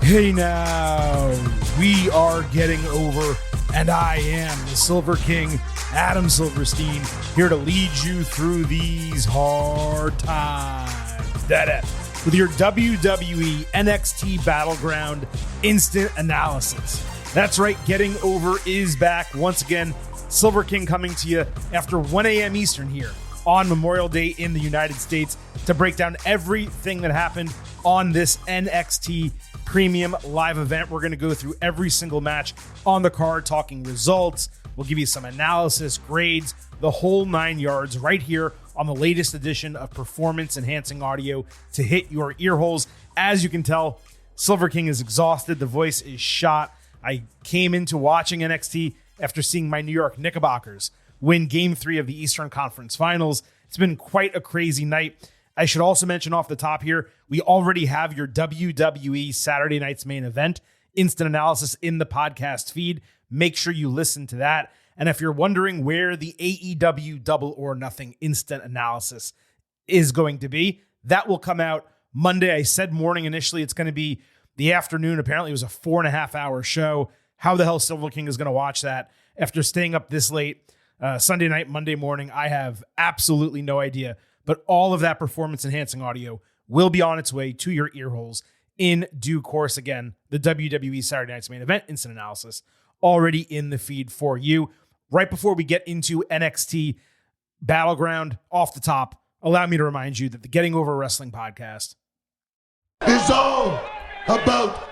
Hey now, we are getting over, and I am the Silver King, Adam Silverstein, here to lead you through these hard times. With your WWE NXT Battleground instant analysis. That's right, Getting Over is back once again. Silver King coming to you after 1 a.m. Eastern here on Memorial Day in the United States to break down everything that happened on this NXT Premium live event. We're going to go through every single match on the card, talking results. We'll give you some analysis, grades, the whole 9 yards right here on the latest edition of Performance Enhancing Audio to hit your ear holes. As you can tell, Silver King is exhausted. The voice is shot. I came into watching NXT after seeing my New York Knickerbockers win Game 3 of the Eastern Conference Finals. It's been quite a crazy night. I should also mention off the top here, we already have your WWE Saturday Night's Main Event instant analysis in the podcast feed. Make sure you listen to that. And if you're wondering where the AEW Double or Nothing instant analysis is going to be, that will come out Monday. I said morning initially. It's going to be the afternoon. Apparently, it was a 4.5 hour show. How the hell Silver King is going to watch that after staying up this late Sunday night, Monday morning? I have absolutely no idea. But all of that performance-enhancing audio will be on its way to your ear holes in due course. Again, the WWE Saturday Night's Main Event instant analysis already in the feed for you. Right before we get into NXT Battleground, off the top, allow me to remind you that the Getting Over Wrestling podcast is all about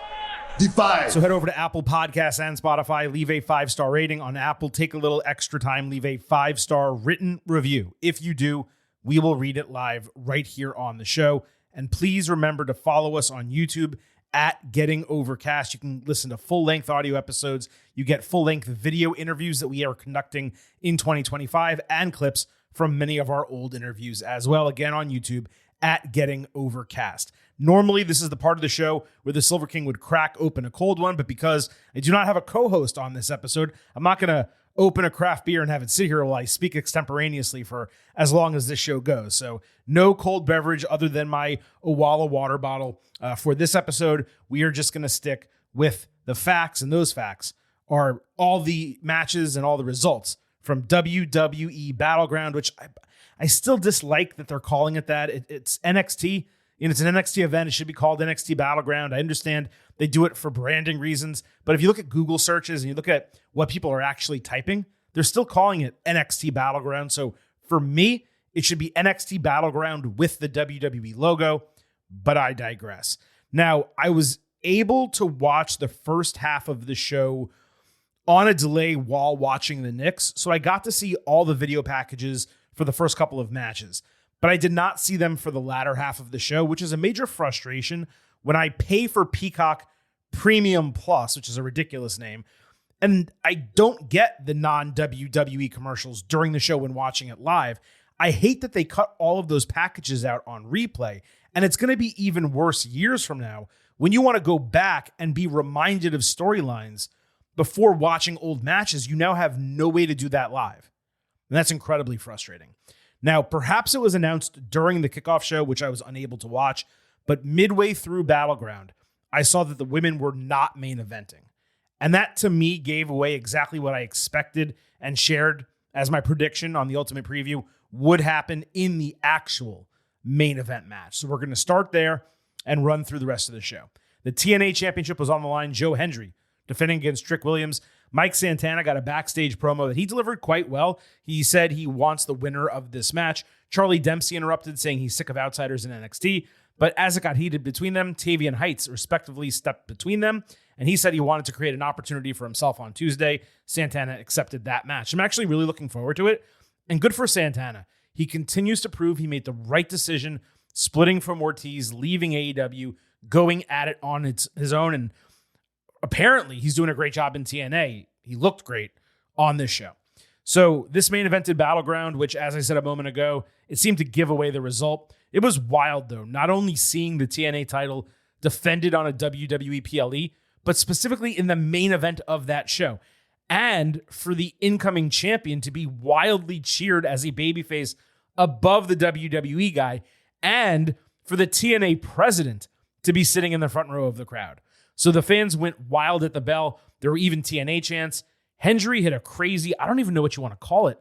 Defy. So head over to Apple Podcasts and Spotify, leave a 5-star rating on Apple. Take a little extra time, leave a 5-star written review. If you do, we will read it live right here on the show. And please remember to follow us on YouTube at Getting Overcast. You can listen to full-length audio episodes. You get full-length video interviews that we are conducting in 2025 and clips from many of our old interviews as well. Again, on YouTube at Getting Overcast. Normally, this is the part of the show where the Silver King would crack open a cold one, but because I do not have a co-host on this episode, I'm not going to open a craft beer and have it sit here while I speak extemporaneously for as long as this show goes. So no cold beverage other than my Owala water bottle. For this episode, we are just going to stick with the facts, and those facts are all the matches and all the results from WWE Battleground, which I still dislike that they're calling it that. It's NXT, and it's an NXT event. It should be called NXT Battleground. I understand they do it for branding reasons, but if you look at Google searches and you look at what people are actually typing, they're still calling it NXT Battleground. So for me, it should be NXT Battleground with the WWE logo, but I digress. Now, I was able to watch the first half of the show on a delay while watching the Knicks, so I got to see all the video packages for the first couple of matches, but I did not see them for the latter half of the show, which is a major frustration when I pay for Peacock Premium Plus, which is a ridiculous name, and I don't get the non-WWE commercials during the show when watching it live. I hate that they cut all of those packages out on replay, and it's going to be even worse years from now when you want to go back and be reminded of storylines before watching old matches. You now have no way to do that live, and that's incredibly frustrating. Now, perhaps it was announced during the kickoff show, which I was unable to watch, but midway through Battleground, I saw that the women were not main eventing. And that, to me, gave away exactly what I expected and shared as my prediction on the Ultimate Preview would happen in the actual main event match. So we're going to start there and run through the rest of the show. The TNA Championship was on the line. Joe Hendry defending against Trick Williams. Mike Santana got a backstage promo that he delivered quite well. He said he wants the winner of this match. Charlie Dempsey interrupted, saying he's sick of outsiders in NXT. But as it got heated between them, Tavian Heights respectively stepped between them, and he said he wanted to create an opportunity for himself on Tuesday. Santana accepted that match. I'm actually really looking forward to it, and good for Santana. He continues to prove he made the right decision, splitting from Ortiz, leaving AEW, going at it on his own, and apparently he's doing a great job in TNA. He looked great on this show. So this main evented Battleground, which, as I said a moment ago, it seemed to give away the result. It was wild, though, not only seeing the TNA title defended on a WWE PLE, but specifically in the main event of that show. And for the incoming champion to be wildly cheered as a babyface above the WWE guy, and for the TNA president to be sitting in the front row of the crowd. So the fans went wild at the bell. There were even TNA chants. Hendry hit a crazy, I don't even know what you want to call it,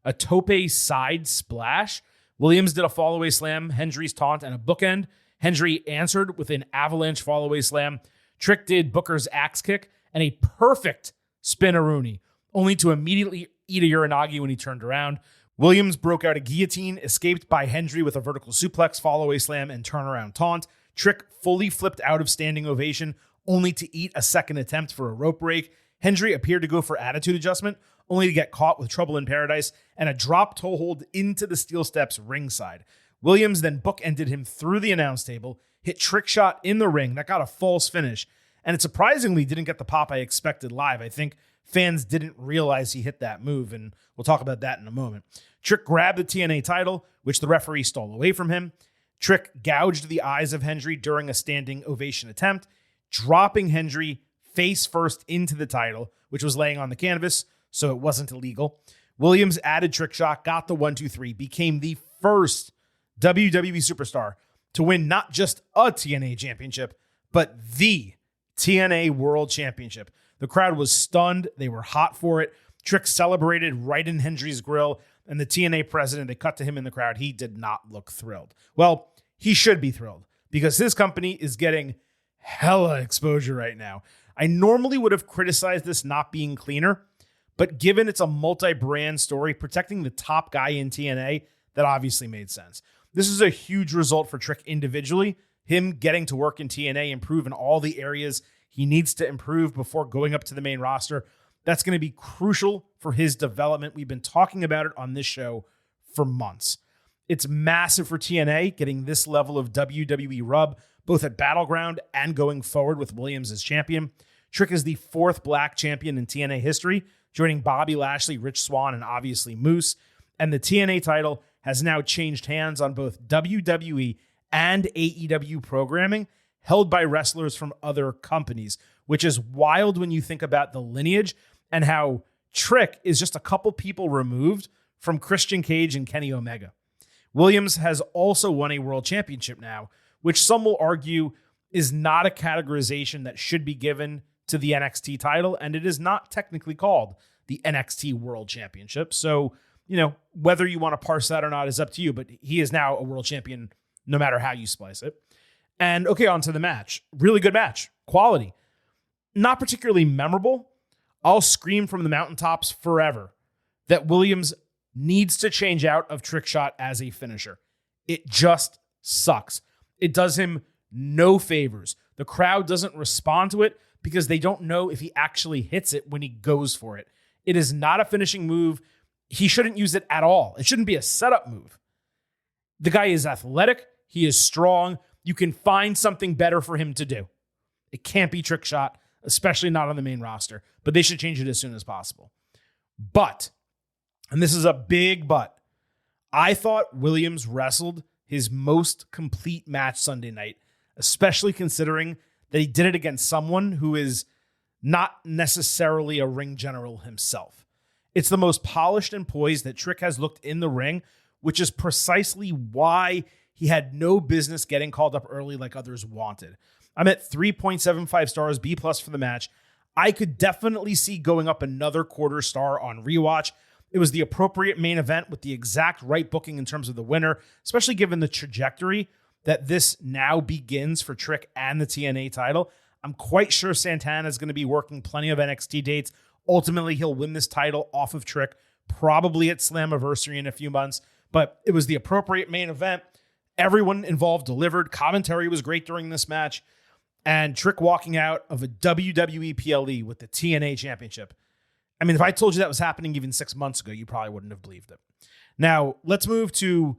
a tope side splash. Williams did a fallaway slam, Hendry's taunt, and a bookend. Hendry answered with an avalanche fallaway slam. Trick did Booker's axe kick and a perfect spin-a-rooney, only to immediately eat a uranagi when he turned around. Williams broke out a guillotine, escaped by Hendry with a vertical suplex, fallaway slam, and turnaround taunt. Trick fully flipped out of standing ovation, only to eat a second attempt for a rope break. Hendry appeared to go for attitude adjustment, only to get caught with trouble in paradise and a drop toe hold into the steel steps ringside. Williams then bookended him through the announce table, hit Trick shot in the ring that got a false finish, and it surprisingly didn't get the pop I expected live. I think fans didn't realize he hit that move, and we'll talk about that in a moment. Trick grabbed the TNA title, which the referee stole away from him. Trick gouged the eyes of Hendry during a standing ovation attempt, dropping Hendry face first into the title, which was laying on the canvas, so it wasn't illegal. Williams added Trick shot, got the 1-2-3, became the first WWE superstar to win not just a TNA championship, but the TNA World Championship. The crowd was stunned. They were hot for it. Trick celebrated right in Hendry's grill, and the TNA president, they cut to him in the crowd. He did not look thrilled. Well, he should be thrilled because his company is getting hella exposure right now. I normally would have criticized this not being cleaner, but given it's a multi-brand story, protecting the top guy in TNA, that obviously made sense. This is a huge result for Trick individually. Him getting to work in TNA, improve in all the areas he needs to improve before going up to the main roster. That's going to be crucial for his development. We've been talking about it on this show for months. It's massive for TNA getting this level of WWE rub, both at Battleground and going forward with Williams as champion. Trick is the fourth black champion in TNA history, joining Bobby Lashley, Rich Swann, and obviously Moose. And the TNA title has now changed hands on both WWE and AEW programming held by wrestlers from other companies, which is wild when you think about the lineage and how Trick is just a couple people removed from Christian Cage and Kenny Omega. Williams has also won a world championship now, which some will argue is not a categorization that should be given to the NXT title, and it is not technically called the NXT World Championship. So, whether you want to parse that or not is up to you, but he is now a world champion no matter how you splice it. And okay, on to the match. Really good match. Quality. Not particularly memorable. I'll scream from the mountaintops forever that Williams needs to change out of Trick shot as a finisher. It just sucks. It does him no favors. The crowd doesn't respond to it because they don't know if he actually hits it when he goes for it. It is not a finishing move. He shouldn't use it at all. It shouldn't be a setup move. The guy is athletic. He is strong. You can find something better for him to do. It can't be Trick shot, especially not on the main roster, but they should change it as soon as possible. But, and this is a big but, I thought Williams wrestled his most complete match Sunday night, especially considering that he did it against someone who is not necessarily a ring general himself. It's the most polished and poised that Trick has looked in the ring, which is precisely why he had no business getting called up early like others wanted. I'm at 3.75 stars, B+ for the match. I could definitely see going up another quarter star on rewatch. It was the appropriate main event with the exact right booking in terms of the winner, especially given the trajectory that this now begins for Trick and the TNA title. I'm quite sure Santana is going to be working plenty of NXT dates. Ultimately, he'll win this title off of Trick, probably at Slammiversary in a few months, but it was the appropriate main event. Everyone involved delivered. Commentary was great during this match. And Trick walking out of a WWE PLE with the TNA championship. I mean, if I told you that was happening even 6 months ago, you probably wouldn't have believed it. Now, let's move to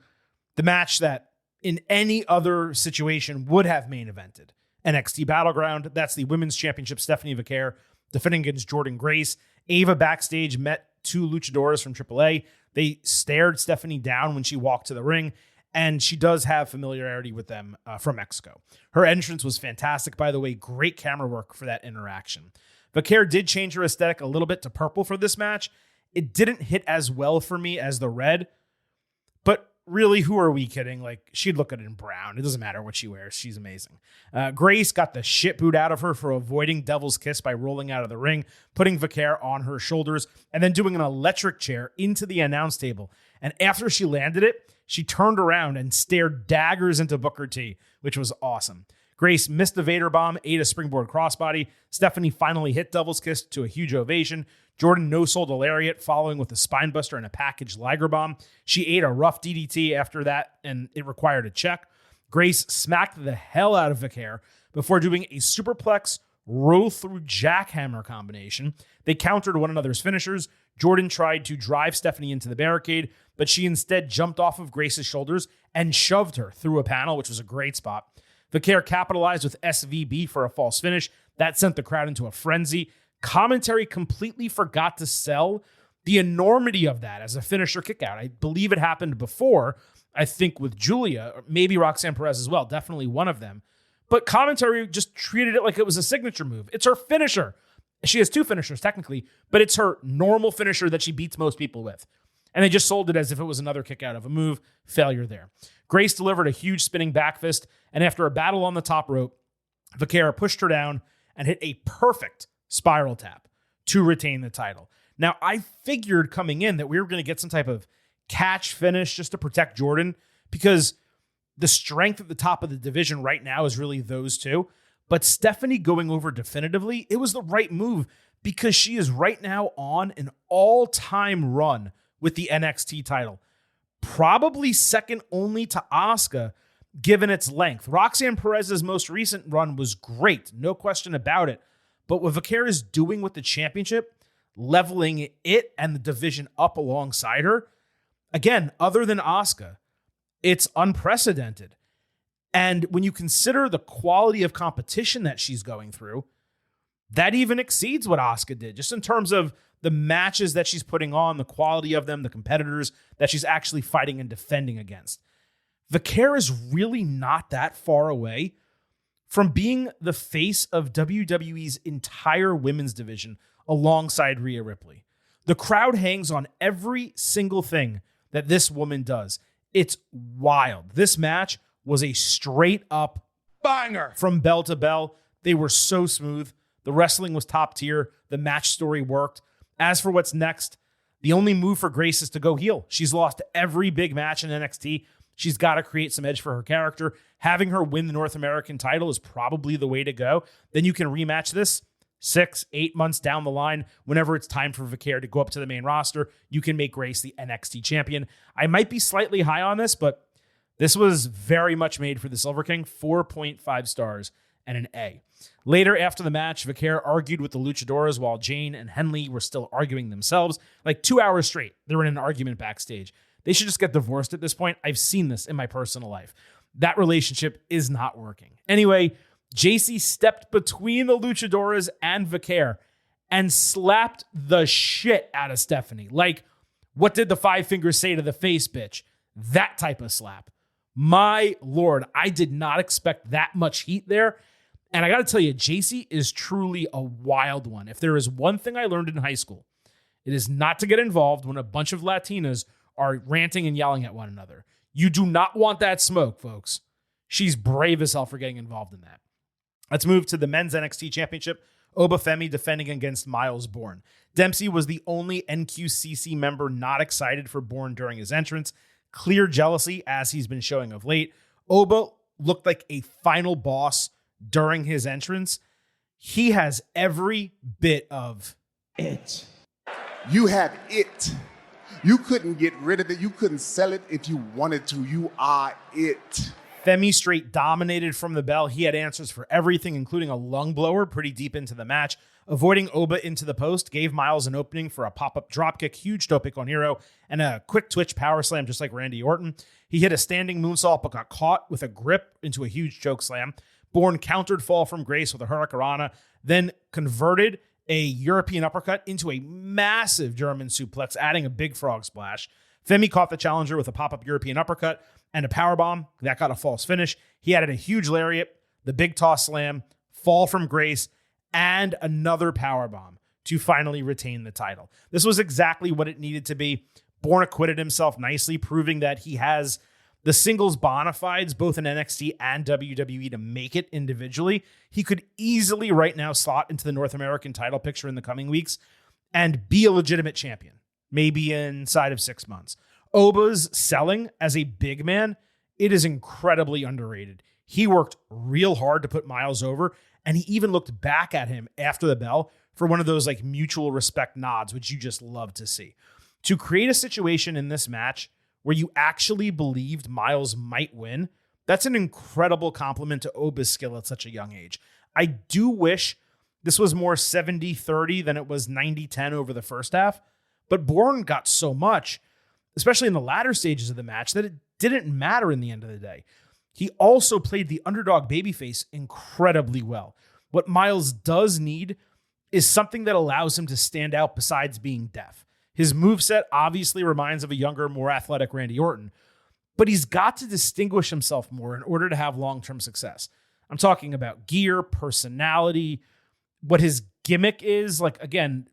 the match that in any other situation would have main evented. NXT Battleground. That's the Women's Championship. Stephanie Vaquer defending against Jordan Grace. Ava backstage met two luchadores from AAA. They stared Stephanie down when she walked to the ring, and she does have familiarity with them from Mexico. Her entrance was fantastic, by the way. Great camera work for that interaction. Vaquer did change her aesthetic a little bit to purple for this match. It didn't hit as well for me as the red, but really, who are we kidding? Like, she'd look good in brown. It doesn't matter what she wears. She's amazing. Grace got the shit boot out of her for avoiding Devil's Kiss by rolling out of the ring, putting Vaquer on her shoulders, and then doing an electric chair into the announce table. And after she landed it, she turned around and stared daggers into Booker T, which was awesome. Grace missed the Vader bomb, ate a springboard crossbody. Stephanie finally hit Devil's Kiss to a huge ovation. Jordan no-sold a lariat, following with a spinebuster and a packaged Liger bomb. She ate a rough DDT after that, and it required a check. Grace smacked the hell out of Vaquer before doing a superplex roll-through jackhammer combination. They countered one another's finishers. Jordan tried to drive Stephanie into the barricade, but she instead jumped off of Grace's shoulders and shoved her through a panel, which was a great spot. Vaquer capitalized with SVB for a false finish. That sent the crowd into a frenzy. Commentary completely forgot to sell the enormity of that as a finisher kickout. I believe it happened before, I think with Julia, or maybe Roxanne Perez as well, definitely one of them. But commentary just treated it like it was a signature move. It's her finisher. She has two finishers technically, but it's her normal finisher that she beats most people with. And they just sold it as if it was another kick out of a move. Failure there. Grace delivered a huge spinning back fist, and after a battle on the top rope, Vaquer pushed her down and hit a perfect spiral tap to retain the title. Now, I figured coming in that we were going to get some type of catch finish just to protect Jordan, because the strength at the top of the division right now is really those two. But Stephanie going over definitively, it was the right move because she is right now on an all-time run with the NXT title. Probably second only to Asuka, given its length. Roxanne Perez's most recent run was great, no question about it. But what Vaquer is doing with the championship, leveling it and the division up alongside her, again, other than Asuka, it's unprecedented. And when you consider the quality of competition that she's going through, that even exceeds what Asuka did, just in terms of the matches that she's putting on, the quality of them, the competitors that she's actually fighting and defending against. Vaquer is really not that far away from being the face of WWE's entire women's division alongside Rhea Ripley. The crowd hangs on every single thing that this woman does. It's wild. This match was a straight up banger from bell to bell. They were so smooth. The wrestling was top tier. The match story worked. As for what's next, the only move for Grace is to go heel. She's lost every big match in NXT. She's got to create some edge for her character. Having her win the North American title is probably the way to go. Then you can rematch this 6-8 months down the line. Whenever it's time for Vaquer to go up to the main roster, you can make Grace the NXT champion. I might be slightly high on this, but this was very much made for the Silver King. 4.5 stars and an A. Later, after the match, Vaquer argued with the Luchadores while Jane and Henley were still arguing themselves. Like 2 hours straight, they were in an argument backstage. They should just get divorced at this point. I've seen this in my personal life. That relationship is not working. Anyway, JC stepped between the Luchadores and Vaquer and slapped the shit out of Stephanie. Like, what did the five fingers say to the face, bitch? That type of slap. My Lord, I did not expect that much heat there. And I got to tell you, JC is truly a wild one. If there is one thing I learned in high school, it is not to get involved when a bunch of Latinas are ranting and yelling at one another. You do not want that smoke, folks. She's brave as hell for getting involved in that. Let's move to the men's NXT championship. Obafemi defending against Miles Bourne. Dempsey was the only NQCC member not excited for Bourne during his entrance. Clear jealousy, as he's been showing of late. Oba looked like a final boss during his entrance. He has every bit of it. You have it. You couldn't get rid of it. You couldn't sell it if you wanted to. You are it. Femi straight dominated from the bell. He had answers for everything, including a lung blower pretty deep into the match. Avoiding Oba into the post gave Miles an opening for a pop-up dropkick, huge toe pick on Hero, and a quick twitch power slam just like Randy Orton. He hit a standing moonsault but got caught with a grip into a huge choke slam. Bourne countered fall from Grace with a Hurricanrana, then converted a European uppercut into a massive German suplex, adding a big frog splash. Femi caught the challenger with a pop-up European uppercut and a powerbomb. That got a false finish. He added a huge lariat, the big toss slam, fall from Grace, and another powerbomb to finally retain the title. This was exactly what it needed to be. Bourne acquitted himself nicely, proving that he has the singles bona fides, both in NXT and WWE, to make it individually. He could easily right now slot into the North American title picture in the coming weeks and be a legitimate champion, maybe inside of 6 months. Oba's selling as a big man, it is incredibly underrated. He worked real hard to put Miles over, and he even looked back at him after the bell for one of those like mutual respect nods, which you just love to see. To create a situation in this match where you actually believed Miles might win, that's an incredible compliment to Oba's skill at such a young age. I do wish this was more 70-30 than it was 90-10 over the first half, but Bourne got so much, especially in the latter stages of the match, that it didn't matter in the end of the day. He also played the underdog babyface incredibly well. What Miles does need is something that allows him to stand out besides being deaf. His moveset obviously reminds of a younger, more athletic Randy Orton, but he's got to distinguish himself more in order to have long-term success. I'm talking about gear, personality, what his gimmick is. Like, again,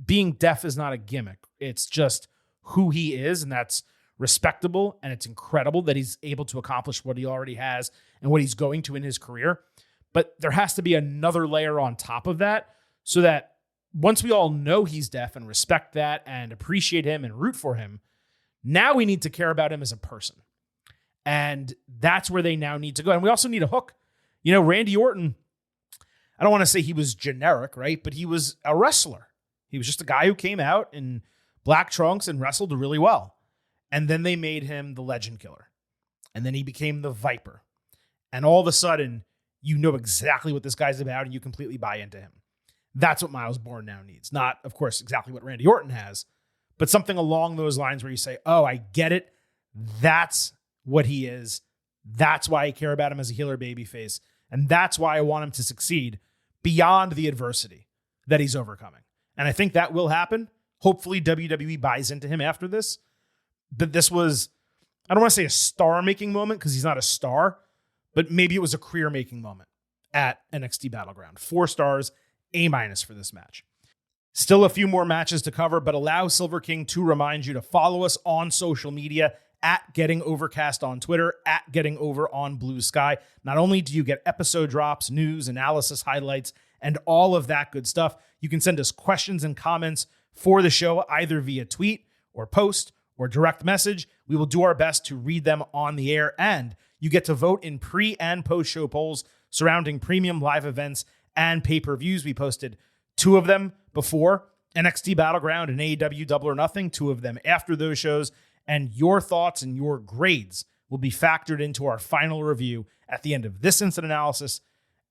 being deaf is not a gimmick. It's just who he is, and that's respectable, and it's incredible that he's able to accomplish what he already has and what he's going to in his career. But there has to be another layer on top of that so that once we all know he's deaf and respect that and appreciate him and root for him, now we need to care about him as a person. And that's where they now need to go. And we also need a hook. You know, Randy Orton, I don't want to say he was generic, right? But he was a wrestler. He was just a guy who came out in black trunks and wrestled really well. And then they made him the Legend Killer. And then he became the Viper. And all of a sudden, you know exactly what this guy's about and you completely buy into him. That's what Miles Bourne now needs. Not, of course, exactly what Randy Orton has, but something along those lines where you say, oh, I get it. That's what he is. That's why I care about him as a healer babyface. And that's why I want him to succeed beyond the adversity that he's overcoming. And I think that will happen. Hopefully WWE buys into him after this. But this was, I don't want to say a star-making moment because he's not a star, but maybe it was a career-making moment at NXT Battleground. 4 stars, A- for this match. Still a few more matches to cover, but allow Silver King to remind you to follow us on social media at Getting Overcast on Twitter, at Getting Over on Blue Sky. Not only do you get episode drops, news, analysis, highlights, and all of that good stuff, you can send us questions and comments for the show either via tweet or post or direct message. We will do our best to read them on the air, and you get to vote in pre- and post-show polls surrounding premium live events and pay-per-views. We posted 2 of them before NXT Battleground and AEW Double or Nothing, 2 of them after those shows, and your thoughts and your grades will be factored into our final review at the end of this instant analysis,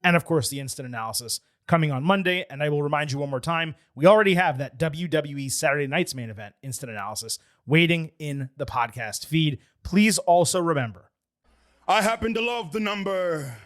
and of course the instant analysis coming on Monday. And I will remind you one more time, we already have that WWE Saturday Night's Main Event instant analysis waiting in the podcast feed. Please also remember, I happen to love the number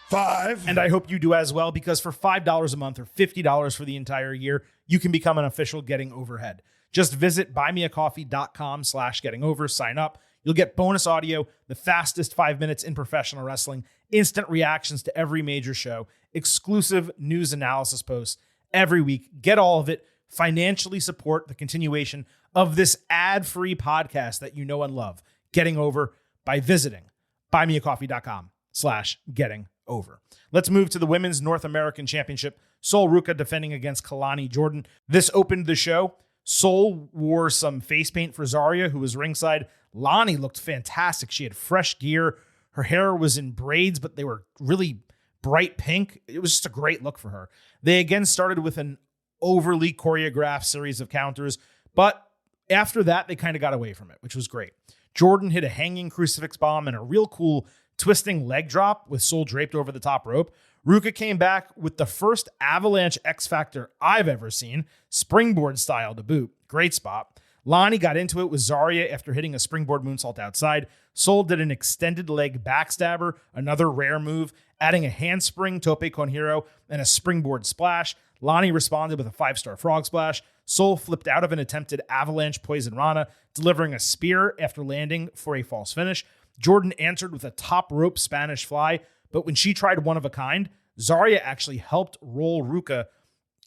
5. and I hope you do as well, because for $5 a month or $50 for the entire year, you can become an official Getting Overhead. Just visit buymeacoffee.com/gettingover, sign up. You'll get bonus audio, the fastest 5 minutes in professional wrestling, instant reactions to every major show, exclusive news analysis posts every week. Get all of it. Financially support the continuation of this ad-free podcast that you know and love, Getting Over, by visiting buymeacoffee.com/gettingover. Let's move to the Women's North American Championship. Sol Ruca defending against Kalani Jordan. This opened the show. Sol wore some face paint for Zarya, who was ringside. Lani looked fantastic. She had fresh gear. Her hair was in braids, but they were really bright pink. It was just a great look for her. They again started with an overly choreographed series of counters, but after that, they kind of got away from it, which was great. Jordan hit a hanging crucifix bomb and a real cool twisting leg drop with Sol draped over the top rope. Ruka came back with the first Avalanche X Factor I've ever seen, springboard style to boot. Great spot. Lani got into it with Zarya after hitting a springboard moonsault outside. Sol did an extended leg backstabber, another rare move, adding a handspring tope con hero and a springboard splash. Lani responded with a 5-star frog splash. Sol flipped out of an attempted Avalanche Poison Rana, delivering a spear after landing for a false finish. Jordan answered with a top rope Spanish fly, but when she tried one of a kind, Zarya actually helped roll Ruka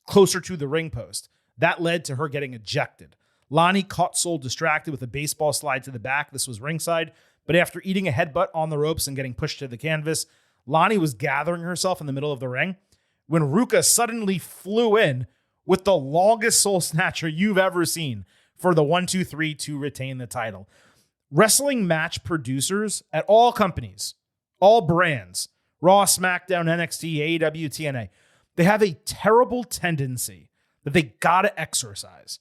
closer to the ring post. That led to her getting ejected. Lonnie caught Soul distracted with a baseball slide to the back. This was ringside. But after eating a headbutt on the ropes and getting pushed to the canvas, Lonnie was gathering herself in the middle of the ring when Ruka suddenly flew in with the longest Soul Snatcher you've ever seen for the 1-2-3 to retain the title. Wrestling match producers at all companies, all brands, Raw, SmackDown, NXT, AEW, TNA, they have a terrible tendency that they gotta exercise.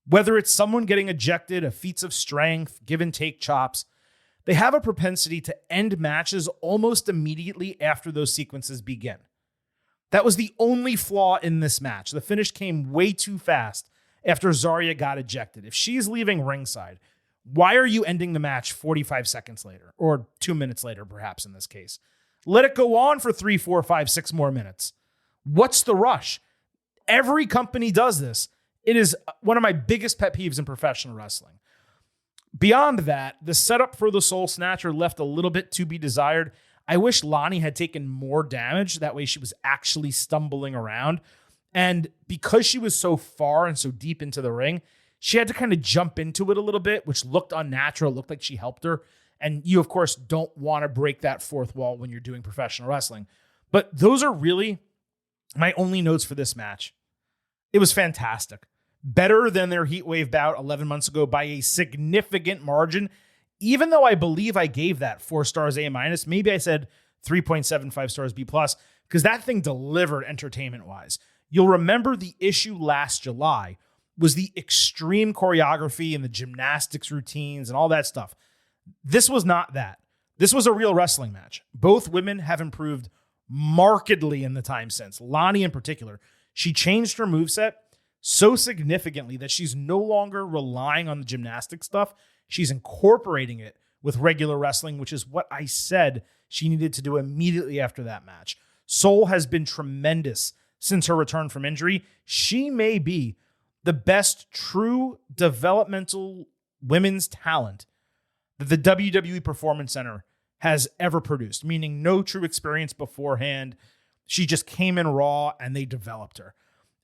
Whether it's someone getting ejected, a feats of strength, give and take chops, they have a propensity to end matches almost immediately after those sequences begin. That was the only flaw in this match. The finish came way too fast after Zarya got ejected. If she's leaving ringside, why are you ending the match 45 seconds later? Or 2 minutes later, perhaps in this case. Let it go on for 3, 4, 5, 6 more minutes. What's the rush? Every company does this. It is one of my biggest pet peeves in professional wrestling. Beyond that, the setup for the Soul Snatcher left a little bit to be desired. I wish Lonnie had taken more damage. That way she was actually stumbling around. And because she was so far and so deep into the ring, she had to kind of jump into it a little bit, which looked unnatural. It looked like she helped her. And you, of course, don't want to break that fourth wall when you're doing professional wrestling. But those are really my only notes for this match. It was fantastic. Better than their Heatwave bout 11 months ago by a significant margin. Even though I believe I gave that 4 stars A-, maybe I said 3.75 stars B+, because that thing delivered entertainment-wise. You'll remember the issue last July was the extreme choreography and the gymnastics routines and all that stuff. This was not that. This was a real wrestling match. Both women have improved markedly in the time since. Lonnie in particular, she changed her moveset so significantly that she's no longer relying on the gymnastic stuff. She's incorporating it with regular wrestling, which is what I said she needed to do immediately after that match. Soul has been tremendous since her return from injury. She may be the best true developmental women's talent that the WWE Performance Center has ever produced, meaning no true experience beforehand. She just came in raw and they developed her.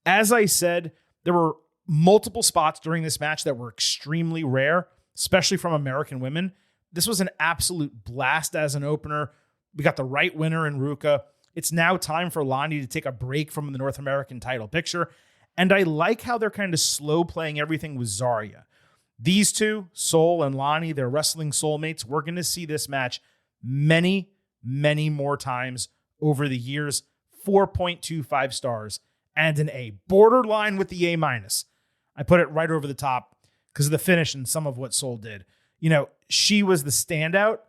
As I said, there were multiple spots during this match that were extremely rare, especially from American women. This was an absolute blast as an opener. We got the right winner in Ruka. It's now time for Lonnie to take a break from the North American title picture. And I like how they're kind of slow playing everything with Zarya. These two, Soul and Lonnie, they're wrestling soulmates. We're going to see this match many, many more times over the years. 4.25 stars and an A. Borderline with the A-. I put it right over the top because of the finish and some of what Soul did. You know, she was the standout,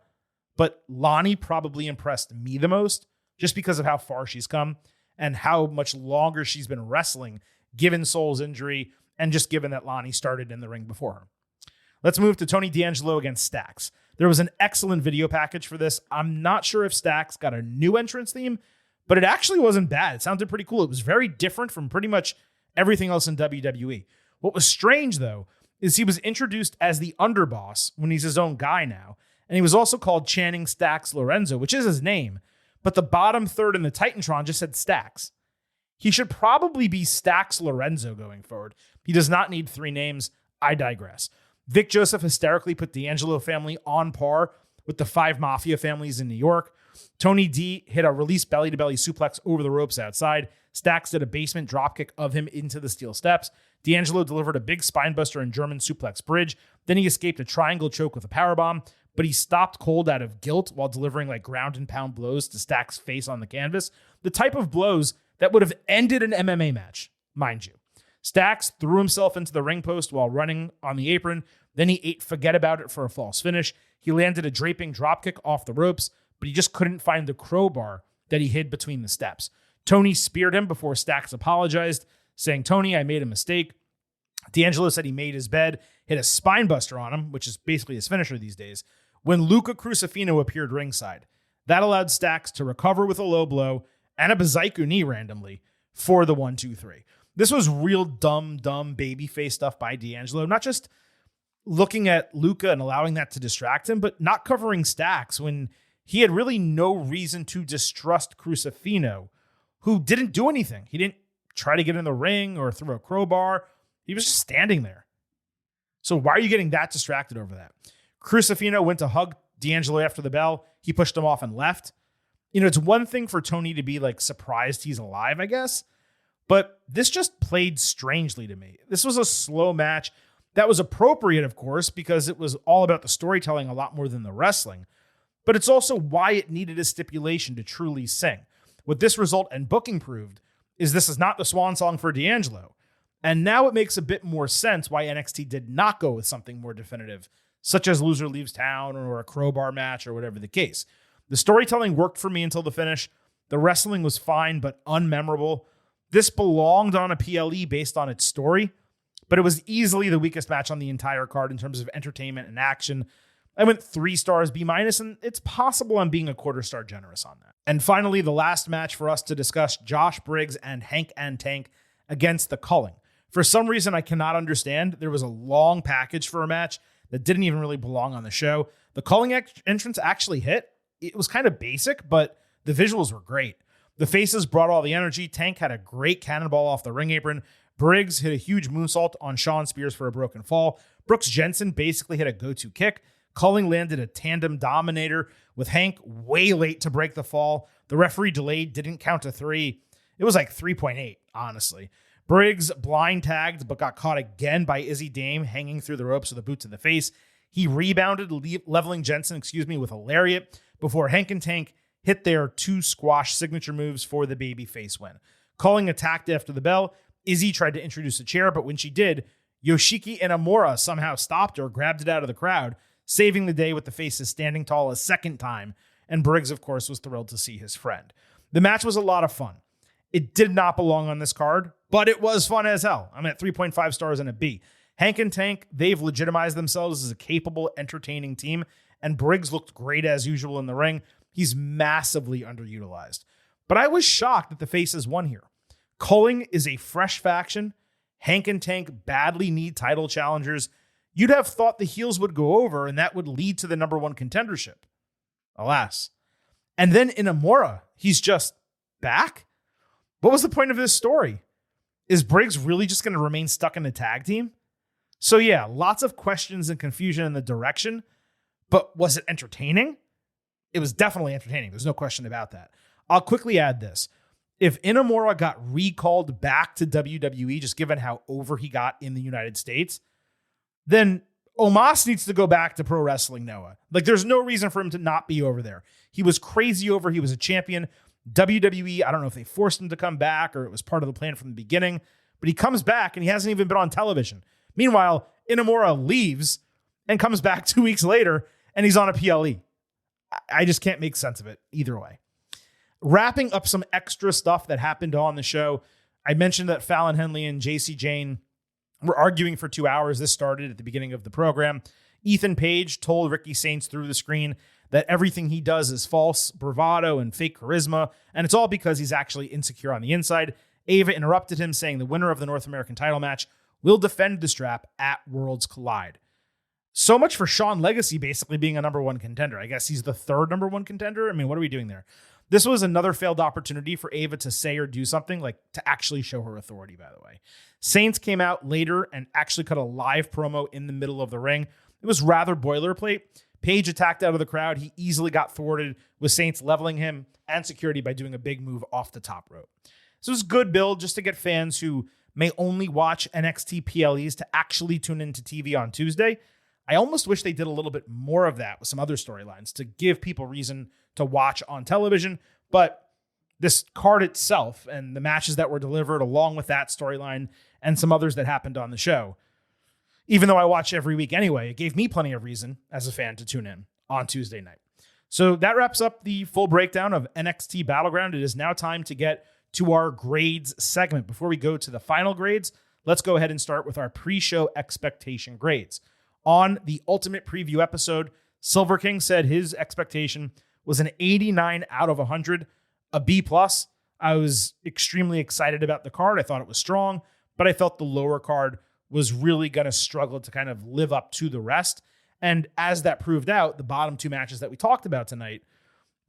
but Lonnie probably impressed me the most just because of how far she's come and how much longer she's been wrestling, given Soul's injury and just given that Lonnie started in the ring before her. Let's move to Tony D'Angelo against Stax. There was an excellent video package for this. I'm not sure if Stax got a new entrance theme, but it actually wasn't bad. It sounded pretty cool. It was very different from pretty much everything else in WWE. What was strange, though, is he was introduced as the underboss when he's his own guy now. And he was also called Channing Stax Lorenzo, which is his name. But the bottom third in the Titantron just said Stax. He should probably be Stax Lorenzo going forward. He does not need 3 names. I digress. Vic Joseph hysterically put the D'Angelo family on par with the 5 Mafia families in New York. Tony D hit a release belly-to-belly suplex over the ropes outside. Stax did a basement dropkick of him into the steel steps. D'Angelo delivered a big spinebuster and German suplex bridge. Then he escaped a triangle choke with a powerbomb, but he stopped cold out of guilt while delivering like ground and pound blows to Stax's face on the canvas. The type of blows that would have ended an MMA match, mind you. Stax threw himself into the ring post while running on the apron. Then he ate forget about it for a false finish. He landed a draping dropkick off the ropes, but he just couldn't find the crowbar that he hid between the steps. Tony speared him before Stax apologized, saying, "Tony, I made a mistake." D'Angelo said he made his bed, hit a spine buster on him, which is basically his finisher these days, when Luca Crucifino appeared ringside. That allowed Stax to recover with a low blow and a Bazaiku knee randomly for the 1-2-3. This was real dumb babyface stuff by D'Angelo, not just looking at Luca and allowing that to distract him, but not covering Stax when he had really no reason to distrust Crucifino, who didn't do anything. He didn't try to get in the ring or throw a crowbar. He was just standing there. So why are you getting that distracted over that? Crucifino went to hug D'Angelo after the bell. He pushed him off and left. It's one thing for Tony to be like surprised he's alive, I guess. But this just played strangely to me. This was a slow match that was appropriate, of course, because it was all about the storytelling a lot more than the wrestling. But it's also why it needed a stipulation to truly sing. What this result and booking proved is this is not the swan song for D'Angelo. And now it makes a bit more sense why NXT did not go with something more definitive, such as loser leaves town or a crowbar match or whatever the case. The storytelling worked for me until the finish. The wrestling was fine, but unmemorable. This belonged on a PLE based on its story, but it was easily the weakest match on the entire card in terms of entertainment and action. I went 3 stars B-, and it's possible I'm being a quarter star generous on that. And finally, the last match for us to discuss, Josh Briggs and Hank and Tank against the Culling. For some reason, I cannot understand. There was a long package for a match that didn't even really belong on the show. The Culling entrance actually hit. It was kind of basic, but the visuals were great. The faces brought all the energy. Tank had a great cannonball off the ring apron. Briggs hit a huge moonsault on Shawn Spears for a broken fall. Brooks Jensen basically hit a go-to kick. Culling landed a tandem dominator with Hank way late to break the fall. The referee delayed, didn't count to 3. It was like 3.8, honestly. Briggs blind tagged, but got caught again by Izzy Dame hanging through the ropes with a boot to the face. He rebounded, leveling Jensen, with a lariat before Hank and Tank hit their 2 squash signature moves for the babyface win. Culling attacked after the bell. Izzy tried to introduce a chair, but when she did, Yoshiki Inamura somehow stopped her, grabbed it out of the crowd, saving the day with the faces standing tall a second time, and Briggs, of course, was thrilled to see his friend. The match was a lot of fun. It did not belong on this card, but it was fun as hell. I'm at 3.5 stars and a B. Hank and Tank, they've legitimized themselves as a capable, entertaining team, and Briggs looked great as usual in the ring. He's massively underutilized. But I was shocked that the faces won here. Culling is a fresh faction. Hank and Tank badly need title challengers. You'd have thought the heels would go over and that would lead to the number 1 contendership. Alas. And then Inamura, he's just back? What was the point of this story? Is Briggs really just going to remain stuck in the tag team? So yeah, lots of questions and confusion in the direction, but was it entertaining? It was definitely entertaining. There's no question about that. I'll quickly add this. If Inamura got recalled back to WWE, just given how over he got in the United States, then Omos needs to go back to Pro Wrestling Noah. Like, there's no reason for him to not be over there. He was crazy over. He was a champion. WWE, I don't know if they forced him to come back or it was part of the plan from the beginning, but he comes back and he hasn't even been on television. Meanwhile, Inamura leaves and comes back 2 weeks later and he's on a PLE. I just can't make sense of it either way. Wrapping up some extra stuff that happened on the show, I mentioned that Fallon Henley and JC Jane were arguing for 2 hours. This started at the beginning of the program. Ethan Page told Ricky Saints through the screen that everything he does is false bravado and fake charisma, and it's all because he's actually insecure on the inside. Ava interrupted him, saying the winner of the North American title match will defend the strap at Worlds Collide. So much for Shawn Legacy basically being a number 1 contender. I guess he's the 3rd number 1 contender. I mean, what are we doing there? This was another failed opportunity for Ava to say or do something, like to actually show her authority, by the way. Saints came out later and actually cut a live promo in the middle of the ring. It was rather boilerplate. Page attacked out of the crowd. He easily got thwarted with Saints leveling him and security by doing a big move off the top rope. So it was a good build just to get fans who may only watch NXT PLEs to actually tune into TV on Tuesday. I almost wish they did a little bit more of that with some other storylines to give people reason to watch on television. But this card itself and the matches that were delivered along with that storyline and some others that happened on the show, even though I watch every week anyway, it gave me plenty of reason as a fan to tune in on Tuesday night. So that wraps up the full breakdown of NXT Battleground. It is now time to get to our grades segment. Before we go to the final grades, let's go ahead and start with our pre-show expectation grades. On the Ultimate Preview episode, Silver King said his expectation was an 89 out of 100, a B+. I was extremely excited about the card. I thought it was strong, but I felt the lower card was really going to struggle to kind of live up to the rest. And as that proved out, the bottom 2 matches that we talked about tonight,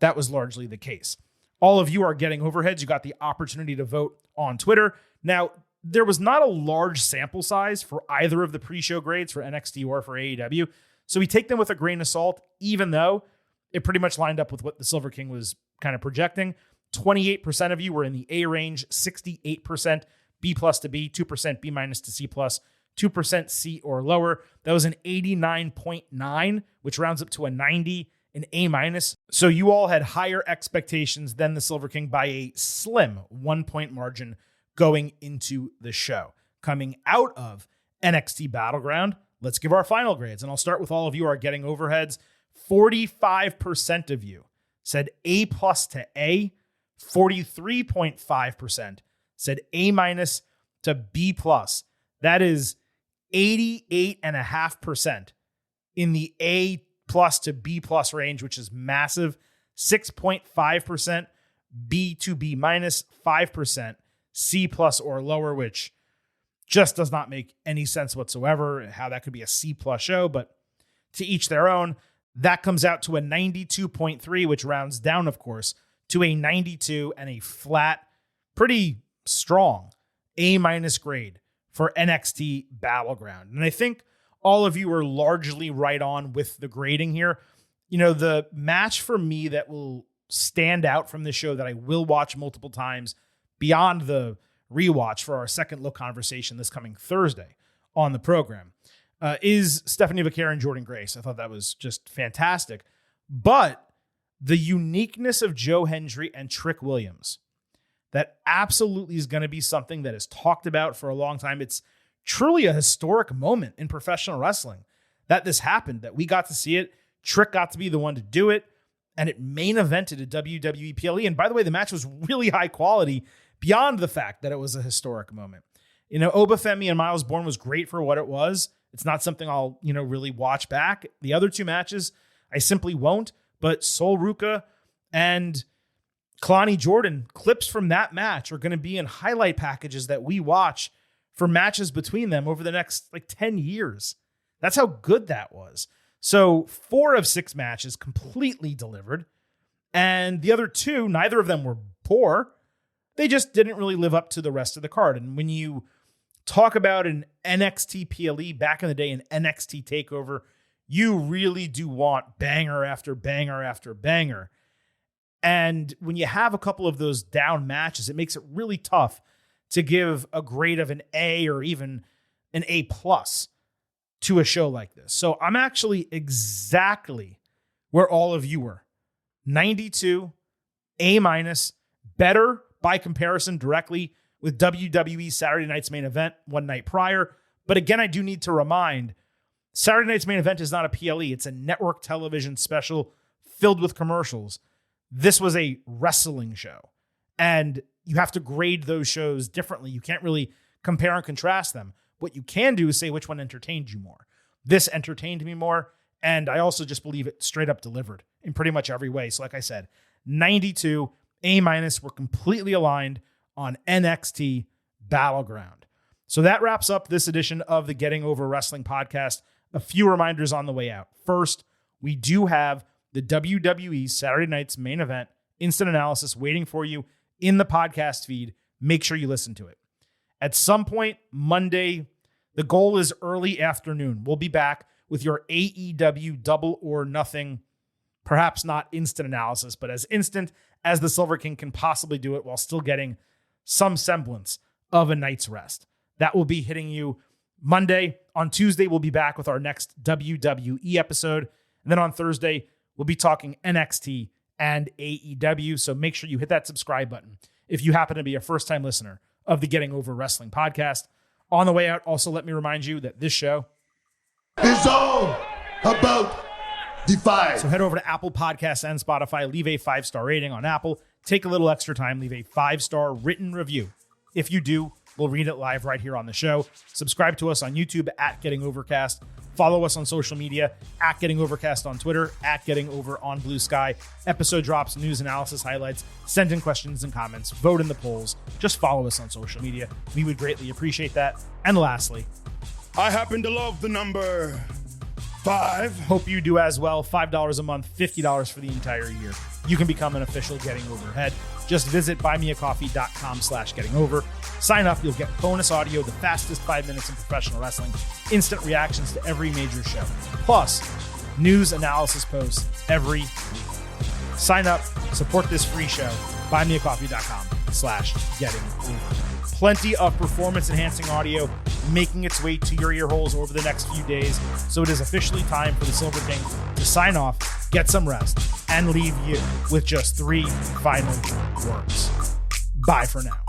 that was largely the case. All of you are getting overheads. You got the opportunity to vote on Twitter. Now, there was not a large sample size for either of the pre-show grades for NXT or for AEW. So we take them with a grain of salt, even though it pretty much lined up with what the Silver King was kind of projecting. 28% of you were in the A range, 68% B plus to B, 2% B minus to C plus, 2% C or lower. That was an 89.9, which rounds up to a 90, an A minus. So you all had higher expectations than the Silver King by a slim 1-point margin going into the show. Coming out of NXT Battleground, let's give our final grades. And I'll start with all of you are getting overheads. 45% of you said A plus to A. 43.5% said A minus to B plus. That is 88.5% in the A plus to B plus range, which is massive. 6.5% B to B minus, 5% C plus or lower, which just does not make any sense whatsoever how that could be a C plus show, but to each their own. That comes out to a 92.3, which rounds down, of course, to a 92 and a flat, pretty strong A minus grade for NXT Battleground. And I think all of you are largely right on with the grading here. You know, the match for me that will stand out from this show that I will watch multiple times beyond the rewatch for our second look conversation this coming Thursday on the program is Stephanie Vaquer and Jordynne Grace. I thought that was just fantastic. But the uniqueness of Joe Hendry and Trick Williams, that absolutely is going to be something that is talked about for a long time. It's truly a historic moment in professional wrestling that this happened, that we got to see it. Trick got to be the one to do it, and it main evented a WWE PLE. And by the way, the match was really high quality beyond the fact that it was a historic moment. You know, Obafemi and Miles Bourne was great for what it was. It's not something I'll, really watch back. The other two matches, I simply won't. But Sol Ruca and Kalani Jordan, clips from that match are going to be in highlight packages that we watch for matches between them over the next 10 years. That's how good that was. So 4 of 6 matches completely delivered. And the other 2, neither of them were poor. They just didn't really live up to the rest of the card. And when you talk about an NXT PLE back in the day, an NXT TakeOver, you really do want banger after banger after banger. And when you have a couple of those down matches, it makes it really tough to give a grade of an A or even an A plus to a show like this. So I'm actually exactly where all of you were. 92, A minus, better by comparison directly with WWE Saturday Night's Main Event one night prior. But again, I do need to remind, Saturday Night's Main Event is not a PLE. It's a network television special filled with commercials. This was a wrestling show, and you have to grade those shows differently. You can't really compare and contrast them. What you can do is say which one entertained you more. This entertained me more, and I also just believe it straight up delivered in pretty much every way. So like I said, 92, A minus, we're completely aligned on NXT Battleground. So that wraps up this edition of the Getting Over Wrestling podcast. A few reminders on the way out. First, we do have the WWE Saturday Night's Main Event instant analysis waiting for you in the podcast feed. Make sure you listen to it. At some point Monday, the goal is early afternoon. We'll be back with your AEW Double or Nothing, perhaps not instant analysis, but as instant as the Silver King can possibly do it while still getting some semblance of a night's rest. That will be hitting you Monday. On Tuesday, we'll be back with our next WWE episode. And then on Thursday, we'll be talking NXT and AEW. So make sure you hit that subscribe button if you happen to be a first-time listener of the Getting Over Wrestling podcast. On the way out, also let me remind you that this show is all about Defy. So head over to Apple Podcasts and Spotify. Leave a 5-star rating on Apple. Take a little extra time. Leave a 5-star written review. If you do, we'll read it live right here on the show. Subscribe to us on YouTube at Getting Overcast. Follow us on social media at Getting Overcast on Twitter, at Getting Over on Blue Sky. Episode drops, news, analysis, highlights. Send in questions and comments. Vote in the polls. Just follow us on social media. We would greatly appreciate that. And lastly, I happen to love the number 5. Hope you do as well. $5 a month, $50 for the entire year. You can become an official Getting Over head. Just visit buymeacoffee.com/gettingover. Sign up, you'll get bonus audio, the fastest 5 minutes in professional wrestling, instant reactions to every major show, plus news analysis posts every week. Sign up, support this free show, buymeacoffee.com/gettingover. Plenty of performance-enhancing audio making its way to your ear holes over the next few days, so it is officially time for the Silver King to sign off, get some rest, and leave you with just 3 final words. Bye for now.